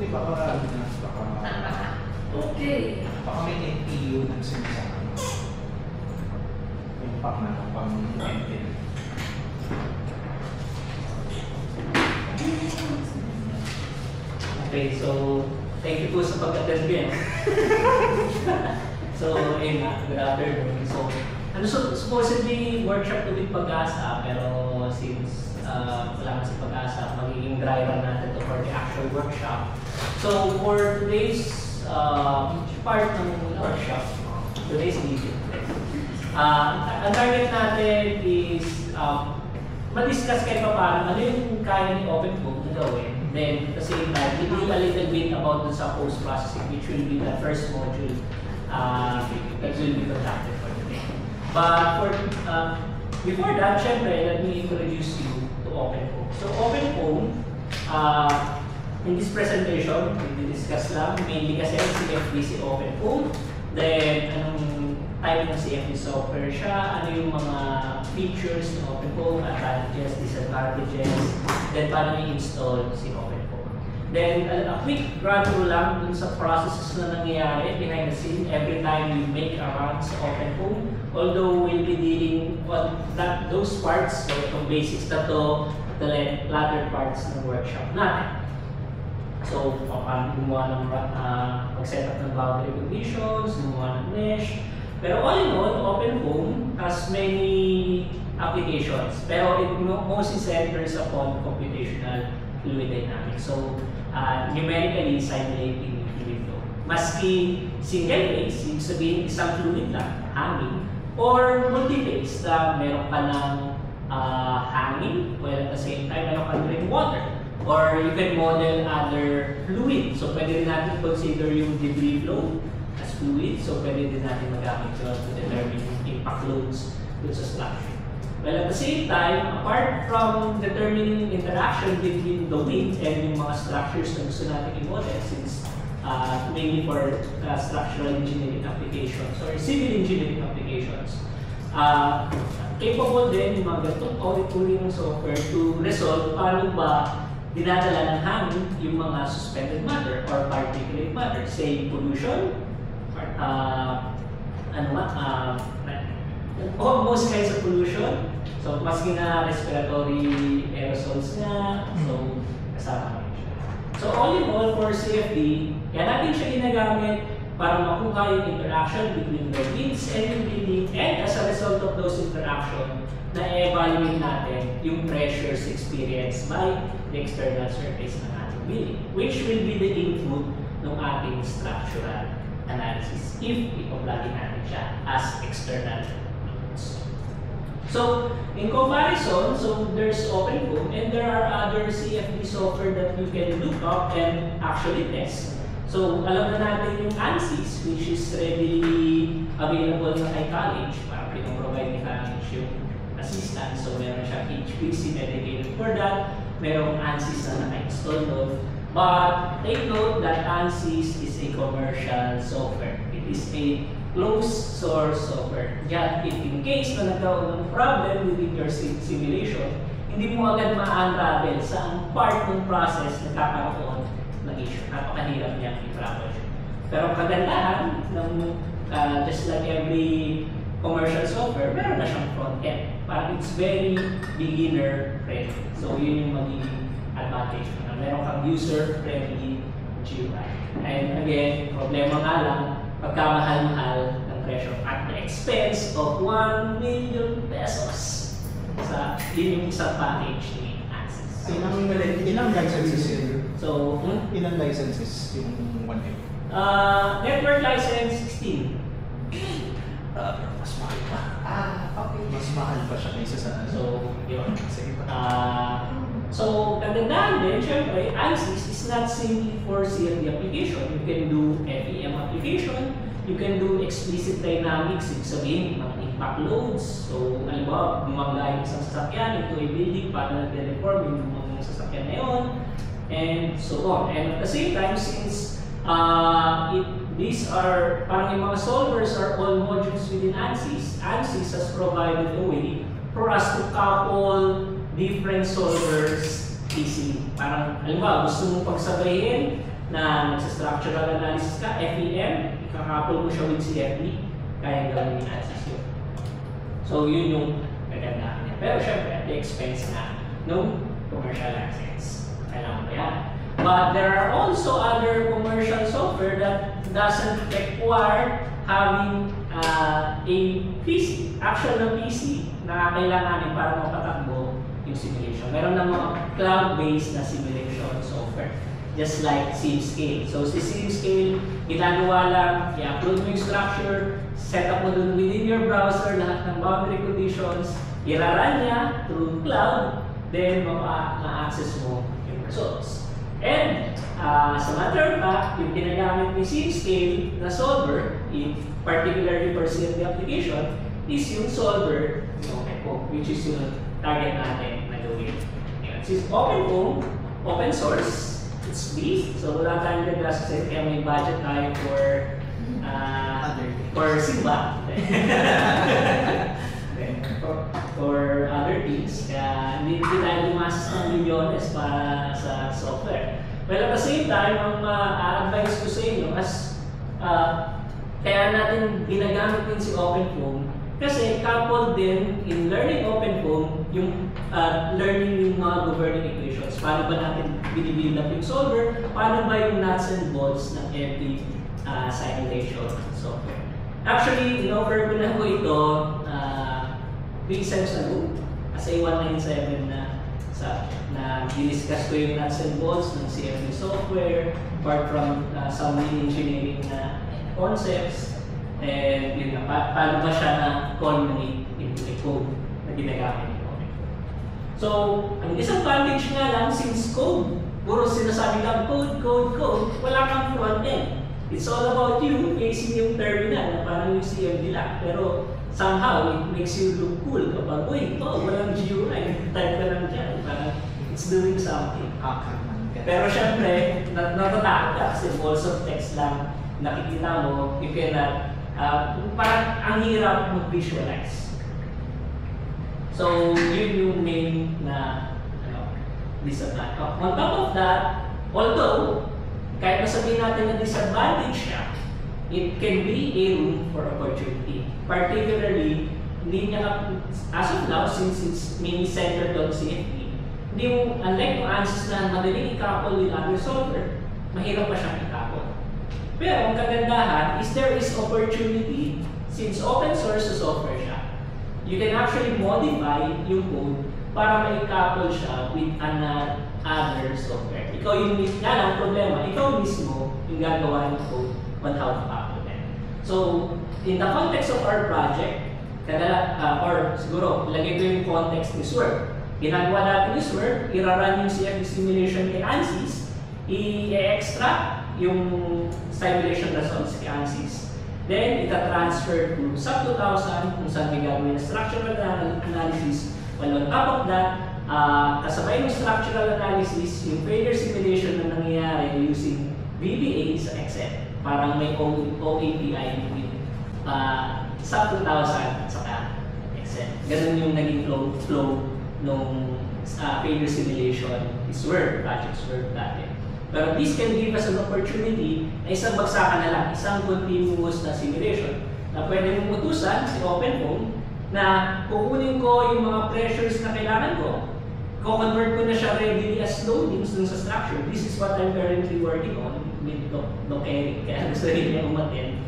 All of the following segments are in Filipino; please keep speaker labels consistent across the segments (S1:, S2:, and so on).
S1: baka
S2: Okay.
S1: baka may NPU ng sinasabi. Yung pang NPU.
S2: Okay, so thank you po sa pag-attend din. So, good afternoon. So, supposedly workshop to with Pag-asa, pero since wala kasi Pag-asa, magiging dry run natin to for the actual workshop. So, for today's part ng workshop, today's meeting, ang target natin is ma-discuss kayo pa paano ano yung kaya ni OpenCode na gawin. Then, at the same time, we do a little bit about the post-processing, which will be the first module that will be conducted for today. But before that, syempre, let me introduce you to OpenCode. So, OpenCode, in this presentation, we discuss lang, mainly kasi ang CFD si OpenCode. Then, anong type ng CFD software siya, ano yung mga features ng OpenCode, advantages, disadvantages, then paano i-install si OpenCode. Then, a quick run through lang dun sa processes na nangyayari behind the scene every time we make a run sa OpenCode. Although we'll be dealing on those parts, so itong basics na to, the latter parts ng workshop natin. So, paano gumawa ng mag-set up ng boundary conditions, gumawa ng mesh. Pero all in all, OpenCode has many applications. Pero it mostly centers upon computational fluid dynamics. So, numerically simulating fluid flow. Maski single phase, ibig sabihin isang fluid lang, hangin, or multi-phase na meron ka ng hangin, while at the same time meron ka rin water. Or you can model other fluid. So, pwede rin natin consider yung debris flow as fluid. So, pwede din natin magamit yun to determine yung impact loads dun sa structure. Well, at the same time, apart from determining interaction between the wind and yung mga structures na gusto natin i-model, since mainly for structural engineering applications or civil engineering applications, capable din yung mga ganitong auditory ng software to resolve paano ba dinadala ng hangin yung mga suspended matter or particulate matter, say pollution, most kinds of pollution. So, maski na respiratory aerosols nga, so kasama rin siya. So, all in all, for CFD, kaya natin siya ginagamit para makuha yung interaction between the winds and yung building, and as a result of those interaction, na-evaluate natin yung pressures experienced by the external surface ng ating building, which will be the input ng ating structural analysis if ipoplugin natin siya as external inputs. So, in comparison, so there's OpenCode and there are other CFD software that you can look up and actually test. So, alam na natin yung ANSYS, which is readily available na kay college, para pinong-provide ni college yung assistance. So, meron siya HPC dedicated for that. Merong ANSYS na naka-install doon. But take note that ANSYS is a commercial software. It is a closed source software. Yet, if in case na nagkaroon ng problem within your simulation, hindi mo agad ma-unravel saan part ng process nagkakaroon ng issue. Napakahirap niyang i-troubleshoot. Pero kagandahan ng just like every commercial software, meron na siyang front-end. Parang it's very beginner-friendly. So, yun yung magiging advantage mo. Meron kang user-friendly GUI. And again, problema nga lang, pagkamahal-mahal ng presyo at the expense of 1 million pesos. Yun yung isang package ni ANSYS.
S1: Ilang licenses yun?
S2: So,
S1: Ilang licenses yung 1M?
S2: network license 16.
S1: Mas mahal pa. Okay. Mas mahal pa siya kaysa sa ano.
S2: So, yun.
S1: Sige pa.
S2: So, kagandahan din, syempre, ANSYS is not simply for CFD application. You can do FEM application, you can do explicit dynamics, ibig sabihin, mga impact loads. So, halimbawa, gumagay isang sasakyan into a building, paano nag-reform yung mga sasakyan na yun, and so on. And at the same time, since these are, parang yung mga solvers are all modules within ANSYS, ANSYS has provided a way for us to couple different solvers easily. Parang, halimbawa, gusto mong pagsabayin na nagsa-structural analysis ka, FEM, ikakapol mo siya with CFD, kaya gawin ni ANSYS yun. So yun yung kagandahan niya. Pero syempre, at the expense na no commercial license. Kailangan mo yan. But there are also other commercial software that doesn't require having a PC, actual na PC na kailanganin para mapatakbo yung simulation. Meron ng mga cloud-based na simulation software, just like SimScale. So si SimScale, ginagawa lang, i-upload mo yung structure, set up mo dun within your browser lahat ng boundary conditions, iraran niya through cloud, then ma-access mo yung results. And as a matter of fact, yung ginagamit ni SimScale na solver, particularly for CFD application, is yung solver ng OpenFOAM, which is yung target natin na gawin. Since OpenFOAM, open source, it's free, so wala tayong nag-assess, kaya may budget tayo for Simba. For other things, kaya hindi tayo lumasas ng milyones para sa software. Well, at the same time, ang advice ko sa inyo, kaya natin ginagamit din si OpenFOAM, kasi coupled din in learning OpenFOAM, yung learning yung mga governing equations. Paano ba natin binibuild up yung solver? Paano ba yung nuts and bolts ng every simulation software? Actually, in-offer ko na po ito 3 sems ago, as a 197 na diniscuss ko yung nuts and bolts ng CFD software, apart from some engineering na concepts, and yun nga, paano ba siya na-culminate into a code na ginagamit ni OpenFOAM. So, ang disadvantage nga lang, since code, puro sinasabi lang code, wala kang front end. It's all about you facing yung terminal na parang yung CFD lang. Pero somehow, it makes you look cool kapag, uy, walang GUI, type ka lang dyan. Parang it's doing something. Pero syempre, natatakot ka kasi balls of text lang nakikita mo, you cannot, parang ang hirap mag-visualize. So, yun yung main na disadvantage. On top of that, although, kahit masabihin natin na disadvantage siya, it can be a room for opportunity. Particularly, hindi niya, as of now, since it's mainly centered on CFD, hindi mo, unlike yung ANSYS na madaling i-couple with other software, mahirap pa siyang i-couple. Pero ang kagandahan is there is opportunity, since open source sa software siya, you can actually modify yung code para ma-couple siya with other software. Ikaw yung lang problema, ikaw mismo yung gagawa ng code on how to couple them. So, in the context of our project, or siguro, ilagay ko yung context ni SWERP. Ginagawa natin ni SWERP, iraran yung CFD simulation kay ANSYS, i-extract yung simulation results kay ANSYS. Then, ita-transfer to SAP 2000 kung saan may gagawin na structural analysis. Well, on top of that, kasabay ng structural analysis, yung failure simulation na nangyayari using VBA sa Excel. Parang may OAPI with SAP 2000 at saka Excel. Ganun yung naging flow nung failure simulation is Word, projects Word dati. Pero this can give us an opportunity na isang bagsakan na lang, isang continuous na simulation na pwede mong utusan si OpenFOAM na kukunin ko yung mga pressures na kailangan ko, convert ko na siya readily as loadings dun sa structure. This is what I'm currently working on with Doc Eric, kaya gusto rin niya umatin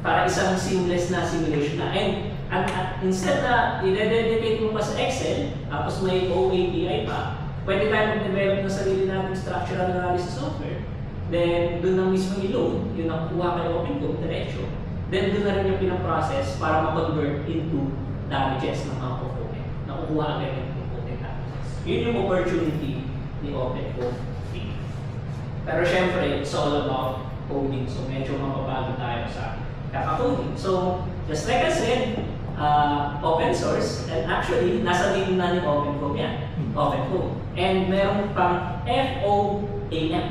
S2: para isang seamless na simulation na. And instead na i-dedicate mo pa sa Excel, tapos may OAPI pa, pwede tayo mag-develop ng sarili natin structural analysis software. Then, doon na mismo i-load, yung nakukuha kay OpenFOAM, diretso. Then, doon na rin yung pinaprocess para ma-convert into damages ng mga component. Nakukuha agad yung component damages. Yun yung opportunity ni OpenFOAM. Pero syempre, it's all about coding. So, medyo mapabago tayo sa kaka-coding. So, just like I said, open source, and actually, nasa name na ni OpenFOAM yan. OpenFOAM. And meron pang FOAM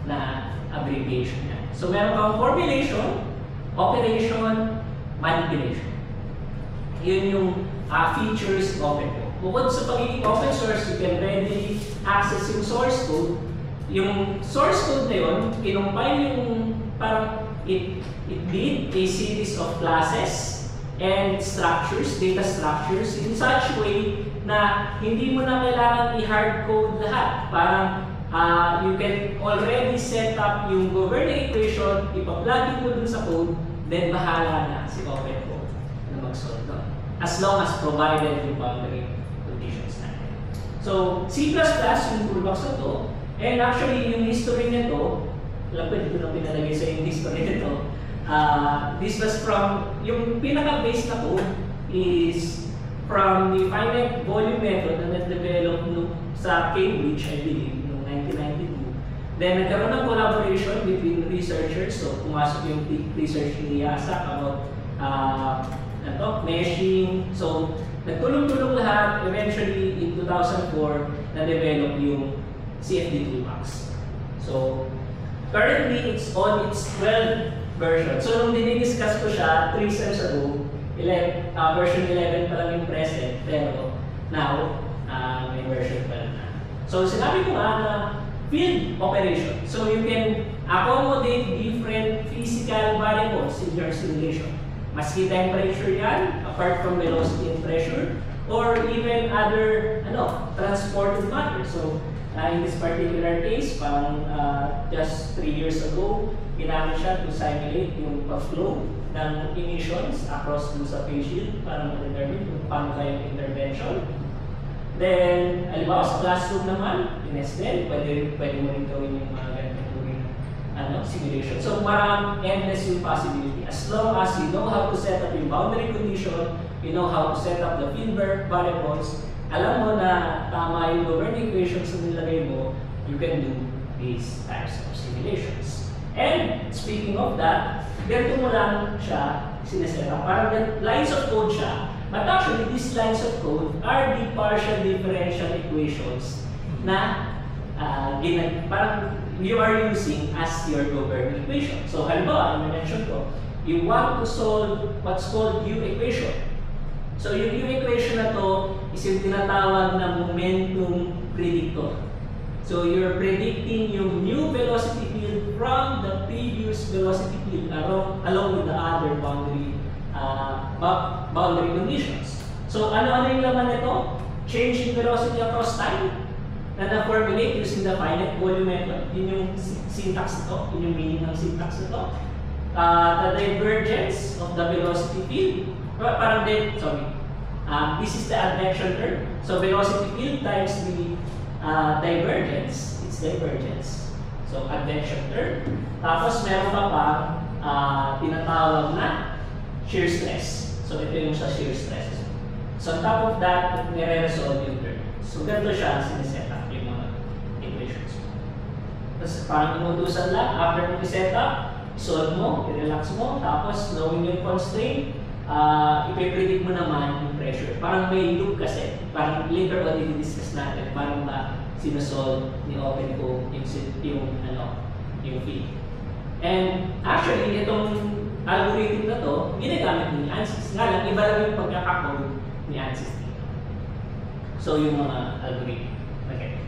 S2: na abbreviation yan. So meron pang formulation, operation, manipulation. Yun yung features of OpenFOAM. Bukod sa pagiging open source, you can readily access yung source code. yung source code na yun, kinumpile yung parang it did a series of classes and structures, data structures in such way na hindi mo na kailangan i-hardcode lahat. Parang you can already set up yung governing equation, ipa-plug mo dun sa code, then bahala na si OpenCode na mag-solve doon. As long as provided yung boundary conditions natin. So, C++ yung toolbox na to, and actually yung history nito, alam ko, dito na pinalagay sa yung history nito. This was from, yung pinaka-base na code is from the finite volume method na na-develop sa Cambridge, I believe, noong 1992. Then nagkaroon ng collaboration between researchers. So pumasok yung research ni Yasak about meshing. So nagtulong-tulong lahat. Eventually, in 2004, na-develop yung CFD toolbox. So currently, it's on its 12th version. So nung dinidiscuss ko siya 3 sems ago, version 11 pa lang yung present, pero now, may version 12 na. So sinabi ko nga na field operation. So you can accommodate different physical variables in your simulation. Maski temperature yan, apart from velocity and pressure, or even other transported matter. So in this particular case, parang just 3 years ago, ginamit siya to simulate yung flow ng emissions across dun sa phase shield para ma-determine kung paano kayo intervention. Then, halimbawa sa classroom naman, in SNL, pwede mo rin gawin yung mga ganitong uri simulation. So, endless yung possibility. As long as you know how to set up yung boundary condition, you know how to set up the field variables, alam mo na tama yung governing equations na nilagay mo, you can do these types of simulations. And speaking of that, ganito mo lang siya sineset up. Parang lines of code siya. But actually, these lines of code are the partial differential equations na parang you are using as your governing equation. So halimbawa, yung mention ko, you want to solve what's called U equation. So yung U equation na to is yung tinatawag na momentum predictor. So you're predicting yung new velocity field from the previous velocity field along with the other boundary conditions. So ano yung laman nito? Change in velocity across time na na-formulate using the finite volume method. Yun yung syntax nito, yun yung meaning ng syntax nito. The divergence of the velocity field. This is the advection term. So velocity field times the divergence, it's divergence. So, advection term. Tapos, meron pa pa tinatawag na shear stress. So, ito yung sa shear stress. So, on top of that, nire-resolve yung term. So, ganito siya siniset up yung mga equations mo. Tapos, parang inutusan lang, after mo i-set up, solve mo, i-relax mo, tapos, knowing yung constraint, ipipredict mo naman yung pressure. Parang may loop kasi. Parang later on i-discuss natin. Parang sinusolve ni OpenCode yung field. And actually, itong algorithm na to, ginagamit ni ANSYS. Nga lang, iba lang yung pagkakakode ni ANSYS dito. So, yung mga algorithm. Okay.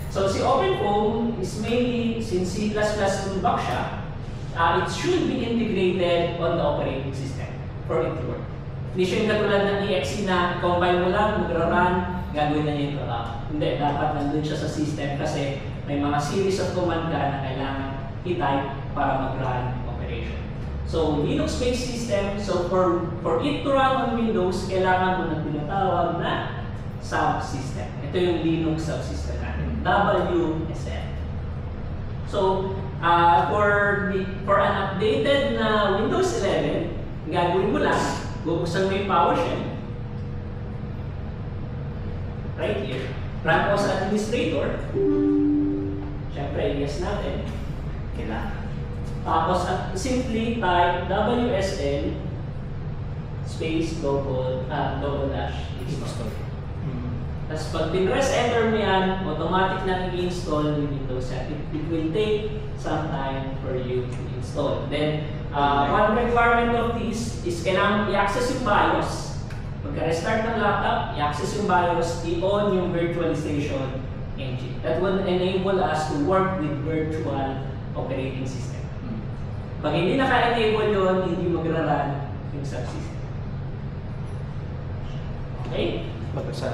S2: So, si OpenCode is mainly, since C++ toolbox siya, it should be integrated on the operating system for it to work. Hindi siya yung katulad ng EXE na compile mo lang, mag-run, gagawin na niya yung trabaho. Hindi, dapat nandun siya sa system kasi may mga series of command ka na kailangan i-type para mag-run operation. So, Linux-based system, so for it to run on Windows, kailangan mo ng tinatawag na subsystem. Ito yung Linux subsystem natin, WSL. So, for an updated na Windows 11, gagawin mo lang, bubuksan mo yung PowerShell. Right here. Run ko sa administrator. Siyempre, yes natin. Kailangan. Tapos, simply type WSL space double dash install. Tapos, pag pinress enter mo yan, automatic na i-install yung Windows 7. It will take some time for you to install. Then, one requirement of this is kailangan i-access yung BIOS. Pagka-restart ng laptop, i-access yung BIOS, i-on yung virtualization engine. That will enable us to work with virtual operating system. Pag hindi naka-enable yun, hindi magra-run yung subsystem. Okay?
S1: Baga sa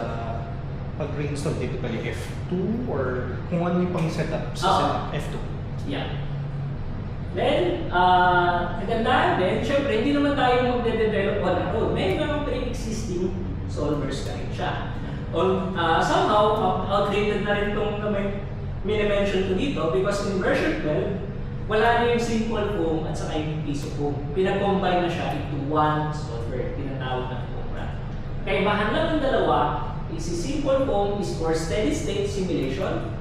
S1: pag-reinstall typically F2 or kung ano yung pang-setup sa setup, F2.
S2: Yeah. Then, kagandahan din, syempre, hindi naman tayo magde-develop on our own. May mga pre-existing solvers ka rin siya. Somehow, outdated na rin itong mini-mention ko dito because in version 12, wala na yung simple foam at saka yung piso foam. Pinag-combine na siya into one software, tinatawag na foam run. Kaibahan lang ng dalawa is si simple foam is for steady state simulation,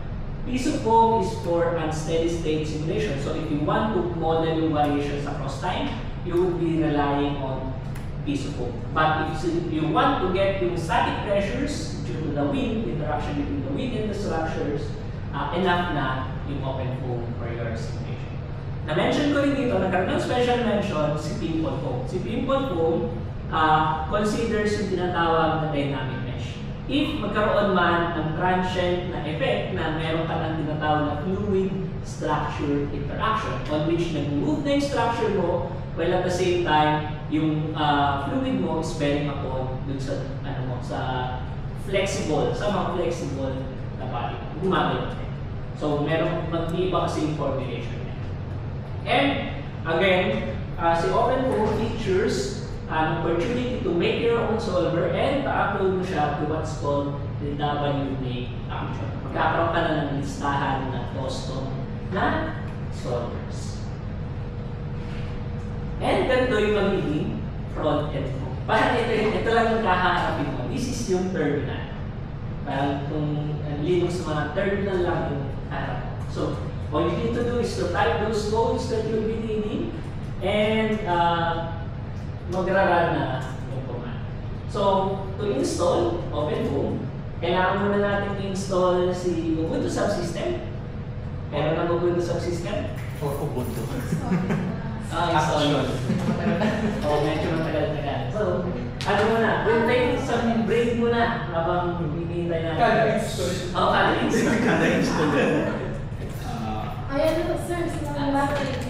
S2: piso foam is for unsteady state simulation. So if you want to model yung variations across time, you would be relying on piso foam. But if you want to get yung static pressures due to the wind, interaction between the wind and the structures, enough na yung open foam for your simulation. Na-mention ko rin dito, nagkaroon ng special mention si pimple foam. Si pimple foam considers yung tinatawag na dynamic mesh. If magkaroon man ng transient na effect na meron ka ng tinatawag na fluid-structure interaction on which nag-move na yung structure mo while at the same time yung fluid mo is bearing upon dun sa, sa flexible, sa mga flexible na body. Gumagalaw. So meron mag-iba kasi yung formulation. And again, si OpenFOAM features an opportunity to make your own solver and pa-upload mo siya to what's called the WMake action. Magkakaroon ka na ng listahan na custom na solvers. And ganito yung magiging front-end mo. Parang ito lang yung kaharapin mo. This is yung terminal. Parang kung Linux mga terminal lang yung harap mo. So, all you need to do is to type those codes that you'll be needing and magra-run na yung command. So, to install OpenFOAM, kailangan muna natin i-install si Ubuntu Subsystem. Meron ng Ubuntu Subsystem?
S1: Or Ubuntu.
S2: Install. Medyo matagal-tagal. So, ano muna? We'll take some break muna habang hinihintay natin.
S3: Kada install.
S2: Kada install.
S1: Kada install.
S4: Ayan, sir, sa mga battery.